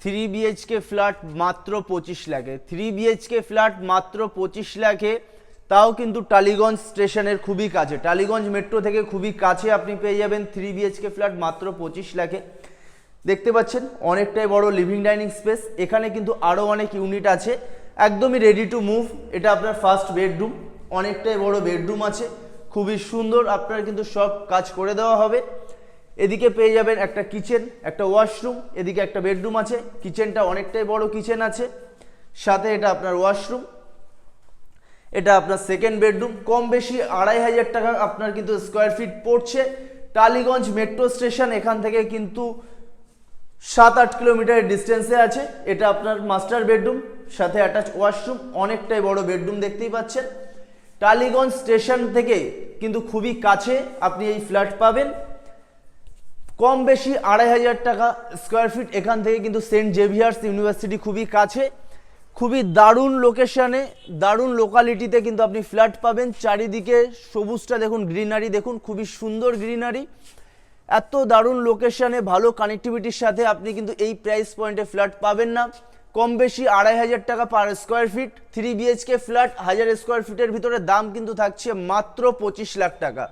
3 BHK flat মাত্র 25 লাখে। 3 BHK flat মাত্র 25 লাখে, তাও কিন্তু টালিগঞ্জ স্টেশনের খুবই কাছে, টালিগঞ্জ মেট্রো থেকে খুবই কাছে আপনি পেয়ে যাবেন 3 BHK ফ্ল্যাট মাত্র 25 লাখে। দেখতে পাচ্ছেন অনেকটাই বড় লিভিং ডাইনিং স্পেস, এখানে কিন্তু আরও অনেক ইউনিট আছে, একদমই রেডি টু মুভ। এটা আপনার ফার্স্ট বেডরুম, অনেকটাই বড় বেডরুম আছে, খুবই সুন্দর, আপনার কিন্তু সব কাজ করে দেওয়া হবে। এদিকে পেয়ে যাবেন একটা কিচেন, একটা ওয়াশরুম, এদিকে একটা বেডরুম আছে, কিচেনটা অনেকটাই বড় কিচেন আছে, সাথে এটা আপনার ওয়াশরুম, এটা আপনার সেকেন্ড বেডরুম। কম বেশি 2500 টাকা আপনার কিন্তু স্কোয়ার ফিট পড়ছে। টালিগঞ্জ মেট্রো স্টেশন এখান থেকে কিন্তু 7-8 কিলোমিটারের ডিস্টেন্সে আছে। এটা আপনার মাস্টার বেডরুম, সাথে অ্যাটাচ ওয়াশরুম, অনেকটাই বড় বেডরুম দেখতেই পাচ্ছেন। টালিগঞ্জ স্টেশন থেকে কিন্তু খুবই কাছে আপনি এই ফ্ল্যাট পাবেন। কম বেশি 2500 টাকা স্কোয়ার ফিট। এখান থেকে কিন্তু সেন্ট জেভিয়ার্স ইউনিভার্সিটি খুবই কাছে, খুবই দারুণ লোকেশনে, দারুণ লোকালিটিতে কিন্তু আপনি ফ্ল্যাট পাবেন। চারিদিকে সবুজটা দেখুন, গ্রিনারি দেখুন, খুবই সুন্দর গ্রিনারি। এত দারুণ লোকেশনে ভালো কানেক্টিভিটির সাথে আপনি কিন্তু এই প্রাইস পয়েন্টে ফ্ল্যাট পাবেন না। কম বেশি 2500 টাকা per square feet. 3 BHK flat 1000 square ফিটের ভিতরে দাম কিন্তু থাকছে মাত্র 25 লাখ টাকা।